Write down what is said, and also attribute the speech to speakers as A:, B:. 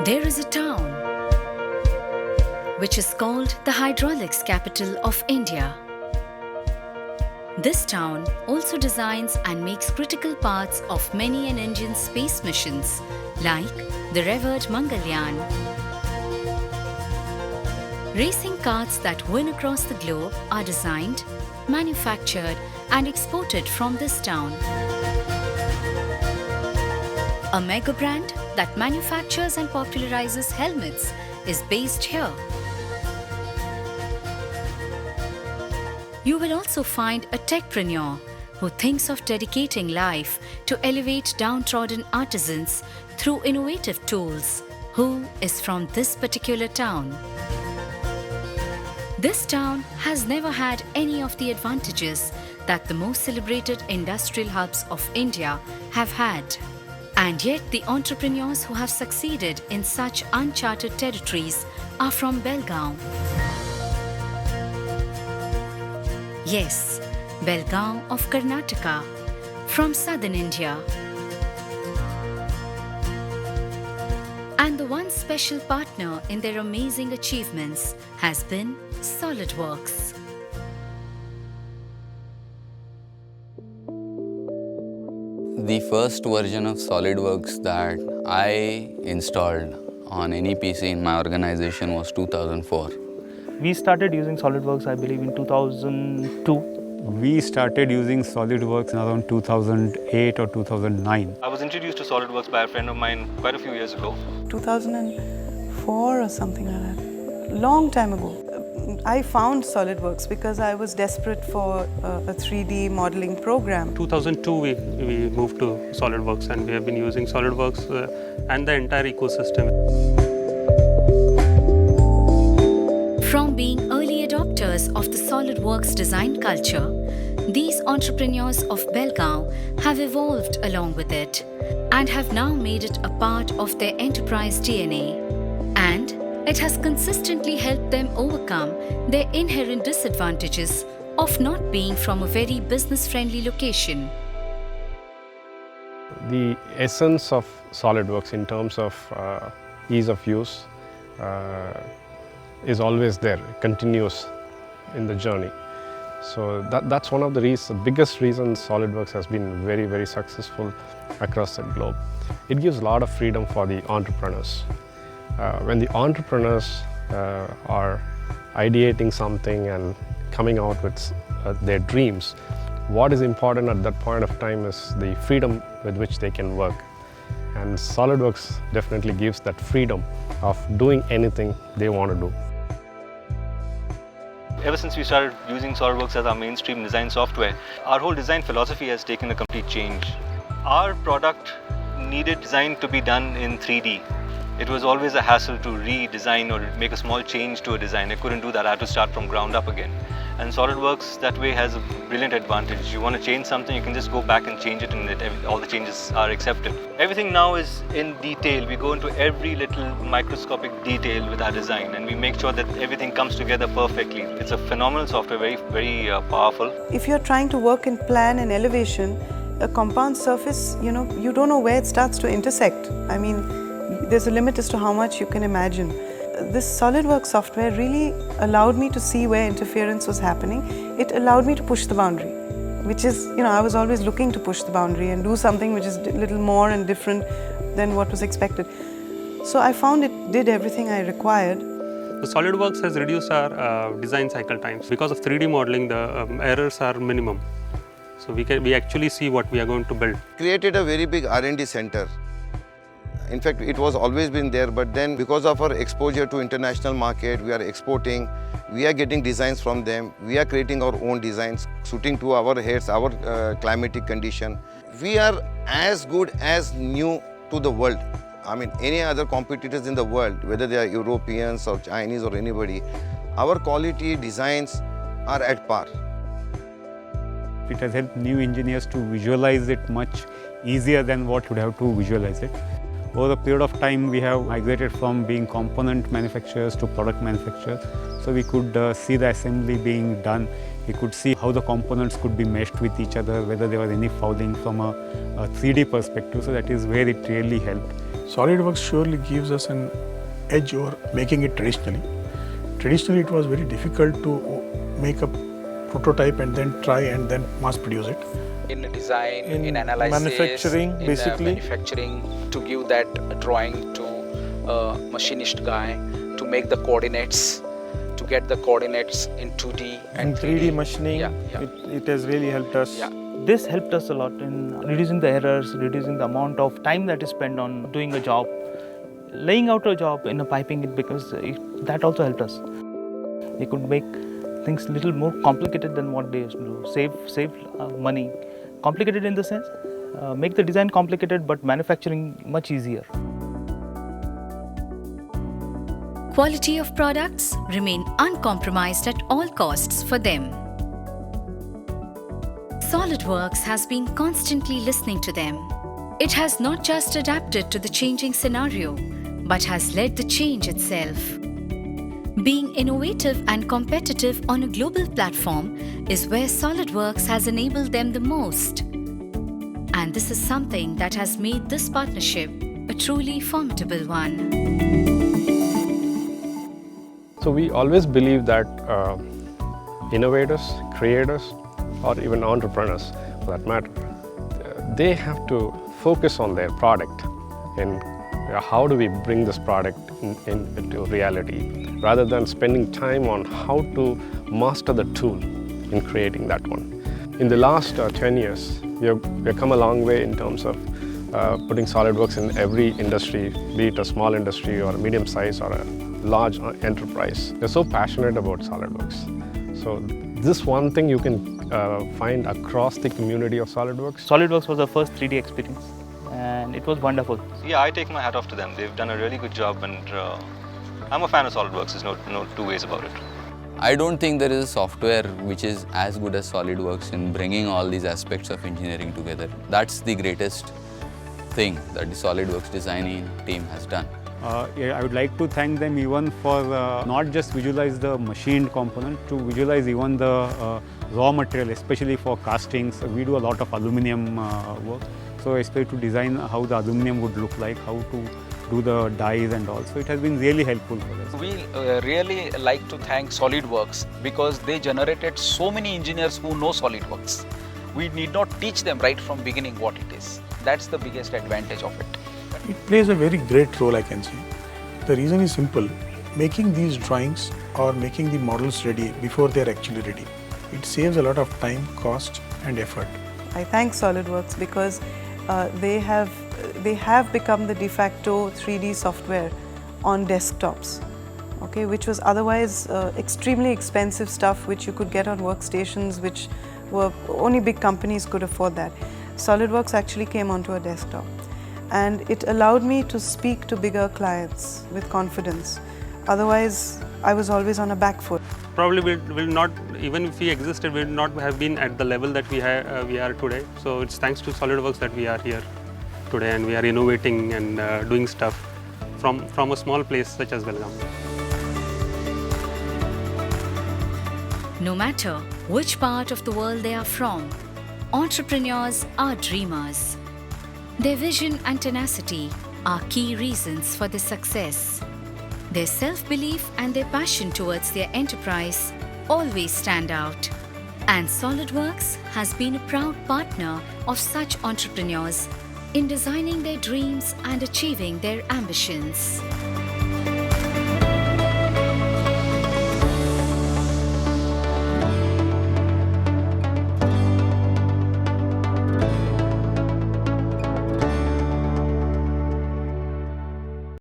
A: There is a town which is called the hydraulics capital of India. This town also designs and makes critical parts of many an Indian space missions like the revered Mangalyaan. Racing carts that win across the globe are designed, manufactured and exported from this town. A mega brand that manufactures and popularizes helmets is based here. You will also find a techpreneur who thinks of dedicating life to elevate downtrodden artisans through innovative tools, who is from this particular town. This town has never had any of the advantages that the most celebrated industrial hubs of India have had. And yet the entrepreneurs who have succeeded in such uncharted territories are from Belgaum. Yes, Belgaum of Karnataka, from southern India. And the one special partner in their amazing achievements has been SolidWorks.
B: The first version of SolidWorks that I installed on any PC in my organization was 2004.
C: We started using SolidWorks, I believe, in 2002.
D: We started using SolidWorks around 2008 or 2009.
C: I was introduced to SolidWorks by a friend of mine quite a few years ago.
E: 2004 or something like that. Long time ago. I found SolidWorks because I was desperate for a 3D modeling program.
F: 2002 we moved to SolidWorks, and we have been using SolidWorks and the entire ecosystem.
A: From being early adopters of the SolidWorks design culture, these entrepreneurs of Belgaum have evolved along with it and have now made it a part of their enterprise DNA. And it has consistently helped them overcome their inherent disadvantages of not being from a very business-friendly location.
G: The essence of SolidWorks in terms of ease of use is always there, continuous in the journey. So that's one of the biggest reasons SolidWorks has been very, very successful across the globe. It gives a lot of freedom for the entrepreneurs. When the entrepreneurs are ideating something and coming out with their dreams, what is important at that point of time is the freedom with which they can work. And SolidWorks definitely gives that freedom of doing anything they want to do.
C: Ever since we started using SolidWorks as our mainstream design software, our whole design philosophy has taken a complete change. Our product needed design to be done in 3D. It was always a hassle to redesign or make a small change to a design. I couldn't do that. I had to start from ground up again. And SolidWorks that way has a brilliant advantage. You want to change something, you can just go back and change it, and all the changes are accepted. Everything now is in detail. We go into every little microscopic detail with our design, and we make sure that everything comes together perfectly. It's a phenomenal software, very, very powerful.
E: If you're trying to work in plan and elevation, a compound surface, you don't know where it starts to intersect. I mean, there's a limit as to how much you can imagine. This SolidWorks software really allowed me to see where interference was happening. It allowed me to push the boundary, which is, I was always looking to push the boundary and do something which is a little more and different than what was expected. So I found it did everything I required.
F: So SolidWorks has reduced our design cycle times. Because of 3D modeling, the errors are minimum. So we actually see what we are going to build.
H: Created a very big R&D center. In fact, it was always been there, but then because of our exposure to international market, we are exporting, we are getting designs from them, we are creating our own designs, suiting to our heads, our climatic condition. We are as good as new to the world. I mean, any other competitors in the world, whether they are Europeans or Chinese or anybody, our quality designs are at par.
D: It has helped new engineers to visualize it much easier than what would have to visualize it. Over a period of time, we have migrated from being component manufacturers to product manufacturers. So we could see the assembly being done. We could see how the components could be meshed with each other, whether there was any fouling from a 3D perspective. So that is where it really helped.
I: SolidWorks surely gives us an edge over making it traditionally. Traditionally, it was very difficult to make a prototype and then try and then mass produce it.
J: In design, in analysis,
I: manufacturing,
J: in
I: basically.
J: manufacturing, to give that drawing to a machinist guy, to make the coordinates, to get the coordinates in 2D and
K: 3D machining. It has really helped us.
L: This helped us a lot in reducing the errors, reducing the amount of time that is spent on doing a job. Laying out a job in a piping, that also helped us. We could make things a little more complicated than what they used to do. Save money. Complicated in the sense, make the design complicated but manufacturing much easier.
A: Quality of products remain uncompromised at all costs for them. SolidWorks has been constantly listening to them. It has not just adapted to the changing scenario, but has led the change itself. Being innovative and competitive on a global platform is where SolidWorks has enabled them the most. And this is something that has made this partnership a truly formidable one.
G: So we always believe that innovators, creators, or even entrepreneurs for that matter, they have to focus on their product and how do we bring this product into reality, rather than spending time on how to master the tool in creating that one. In the last 10 years, we have come a long way in terms of putting SolidWorks in every industry, be it a small industry or a medium size or a large enterprise. They're so passionate about SolidWorks. So this one thing you can find across the community of SolidWorks.
L: SolidWorks was our first 3D experience and it was wonderful.
C: Yeah, I take my hat off to them. They've done a really good job, and I'm a fan of SolidWorks. There's no two ways about it.
B: I don't think there is a software which is as good as SolidWorks in bringing all these aspects of engineering together. That's the greatest thing that the SolidWorks designing team has done.
D: I would like to thank them even for not just visualize the machined component, to visualize even the raw material, especially for castings. We do a lot of aluminum work, so especially to design how the aluminum would look like, how to do the dyes and all. So it has been really helpful for us.
J: We really like to thank SolidWorks because they generated so many engineers who know SolidWorks. We need not teach them right from beginning what it is. That's the biggest advantage of it.
I: It plays a very great role, I can say. The reason is simple. Making these drawings or making the models ready before they are actually ready, it saves a lot of time, cost and effort.
E: I thank SolidWorks because they have become the de facto 3D software on desktops, okay, which was otherwise extremely expensive stuff which you could get on workstations, which were only big companies could afford that. SolidWorks actually came onto a desktop, and it allowed me to speak to bigger clients with confidence. Otherwise, I was always on a back foot.
F: Probably will not, even if we existed, we would not have been at the level that we are today. So it's thanks to SolidWorks that we are here today, and we are innovating and doing stuff from a small place such as Belgaum.
A: No matter which part of the world they are from, entrepreneurs are dreamers. Their vision and tenacity are key reasons for their success. Their self-belief and their passion towards their enterprise always stand out. And SolidWorks has been a proud partner of such entrepreneurs in designing their dreams and achieving their ambitions.